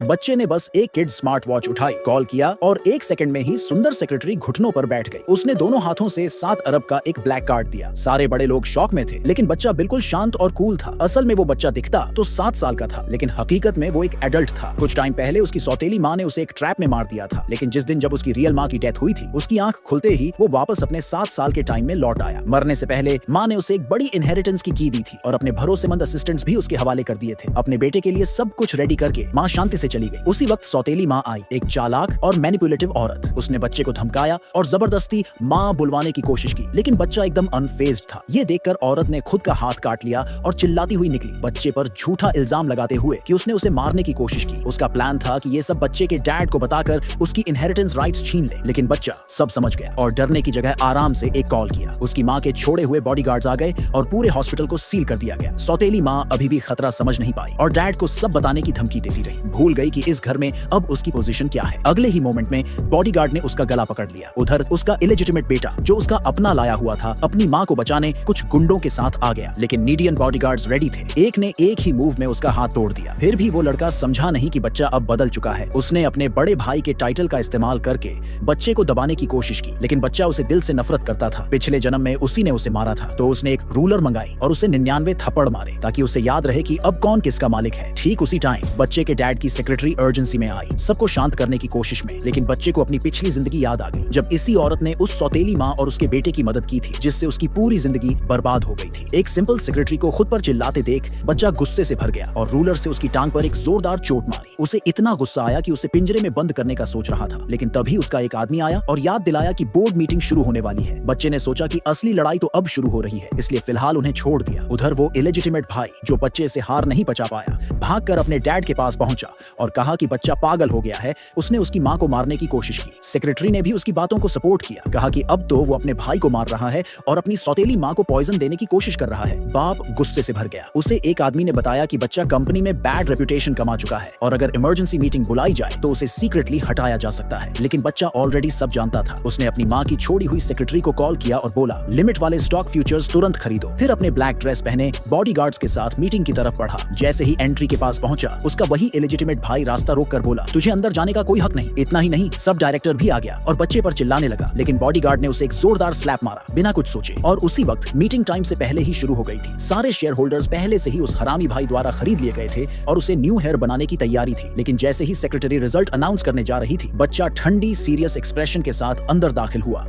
बच्चे ने बस एक किड स्मार्ट वॉच उठाई, कॉल किया और 1 सेकंड में ही सुंदर सेक्रेटरी घुटनों पर बैठ गई। उसने दोनों हाथों से 7 अरब का एक ब्लैक कार्ड दिया। सारे बड़े लोग शॉक में थे, लेकिन बच्चा बिल्कुल शांत और कूल था। असल में वो बच्चा दिखता तो 7 साल का था, लेकिन हकीकत में वो एक एडल्ट था। कुछ टाइम पहले उसकी सौतेली माँ ने उसे एक ट्रैप में मार दिया था, लेकिन जिस दिन जब उसकी रियल माँ की डेथ हुई थी, उसकी आंख खुलते ही वो वापस अपने 7 साल के टाइम में लौट आया। मरने से पहले माँ ने उसे एक बड़ी इनहेरिटेंस की दी थी और अपने भरोसेमंद असिस्टेंट्स भी उसके हवाले कर दिए थे। अपने बेटे के लिए सब कुछ रेडी करके माँ शांति से चली गई। उसी वक्त सौतेली माँ आई, एक चालाक और मैनिपुलेटिव औरत। उसने बच्चे को धमकाया और जबरदस्ती माँ बुलवाने की कोशिश की, लेकिन बच्चा एकदम अनफेज्ड था। ये देखकर औरत ने खुद का हाथ काट लिया और चिल्लाती हुई निकली, बच्चे पर झूठा इल्जाम लगाते हुए कि उसने उसे मारने की कोशिश की। उसका प्लान था कि ये सब बच्चे के डैड को बताकर उसकी इनहेरिटेंस राइट्स छीन ले, लेकिन बच्चा सब समझ गया और डरने की जगह आराम से एक कॉल किया। उसकी माँ के छोड़े हुए बॉडीगार्ड्स आ गए और पूरे हॉस्पिटल को सील कर दिया गया। सौतेली माँ अभी भी खतरा समझ नहीं पाई और डैड को सब बताने की धमकी देती रही। भूल गई कि इस घर में अब उसकी पोजीशन क्या है। अगले ही मोमेंट में बॉडीगार्ड ने उसका गला पकड़ लिया। उधर उसका इलेजिटिमेट बेटा, जो उसका अपना लाया हुआ था, अपनी माँ को बचाने कुछ गुंडों के साथ आ गया, लेकिन नीडियन बॉडीगार्ड्स रेडी थे। एक ने एक ही मूव में उसका हाथ तोड़ दिया। फिर भी वो लड़का समझा नहीं कि बच्चा अब बदल चुका है। उसने अपने बड़े भाई के टाइटल का इस्तेमाल करके बच्चे को दबाने की कोशिश की, लेकिन बच्चा उसे दिल से नफरत करता था। पिछले जन्म में उसी ने उसे मारा था, तो उसने एक रूलर मंगाई और उसे 99 थप्पड़ मारे ताकि उसे याद रहे कि अब कौन किसका मालिक है। ठीक उसी टाइम बच्चे के डैड की सेक्रेटरी अर्जेंसी में आई, सबको शांत करने की कोशिश में, लेकिन बच्चे को अपनी पिछली जिंदगी याद आ गई, जब इसी औरत ने उस सौतेली माँ और उसके बेटे की मदद की थी, जिससे उसकी पूरी जिंदगी बर्बाद हो गई थी। एक सिंपल सेक्रेटरी को खुद पर चिल्लाते देख बच्चा गुस्से से भर गया और रूलर से उसकी टांग पर एक जोरदार चोट मारी। उसे इतना गुस्सा आया कि उसे पिंजरे में बंद करने का सोच रहा था, लेकिन तभी उसका एक आदमी आया और याद दिलाया कि बोर्ड मीटिंग शुरू होने वाली है। बच्चे ने सोचा कि असली लड़ाई तो अब शुरू हो रही है, इसलिए फिलहाल उन्हें छोड़ दिया। उधर वो इलेजिटिमेट भाई, जो बच्चे से हार नहीं बचा पाया, भागकर अपने डैड के पास पहुंचा और कहा कि बच्चा पागल हो गया है, उसने उसकी माँ को मारने की कोशिश की। सेक्रेटरी ने भी उसकी बातों को सपोर्ट किया, कहा कि अब तो वो अपने भाई को मार रहा है और अपनी सौतेली माँ को पॉइजन देने की कोशिश कर रहा है। बाप गुस्से से भर गया। उसे एक आदमी ने बताया कि बच्चा कंपनी में बैड रेपुटेशन कमा चुका है और अगर इमरजेंसी मीटिंग बुलाई जाए तो उसे सीक्रेटली हटाया जा सकता है, लेकिन बच्चा ऑलरेडी सब जानता था। उसने अपनी माँ की छोड़ी हुई सेक्रेटरी को कॉल किया और बोला, लिमिट वाले स्टॉक फ्यूचर्स तुरंत खरीदो। फिर अपने ब्लैक ड्रेस पहने बॉडीगार्ड्स के साथ मीटिंग की तरफ बढ़ा। जैसे ही एंट्री के पास पहुंचा, उसका वही इलेजिटिमेट भाई रास्ता रोक कर बोला, तुझे अंदर जाने का कोई हक नहीं। इतना ही नहीं, सब डायरेक्टर भी आ गया और बच्चे पर चिल्लाने लगा, लेकिन बॉडीगार्ड ने उसे एक जोरदार स्लैप मारा बिना कुछ सोचे। और उसी वक्त मीटिंग टाइम से पहले ही शुरू हो गई थी। सारे शेयर होल्डर्स पहले से ही उस हरामी भाई द्वारा खरीद लिए गए थे और उसे न्यू हेयर बनाने की तैयारी थी, लेकिन जैसे ही सेक्रेटरी रिजल्ट अनाउंस करने जा रही थी, बच्चा ठंडी सीरियस एक्सप्रेशन के साथ अंदर दाखिल हुआ।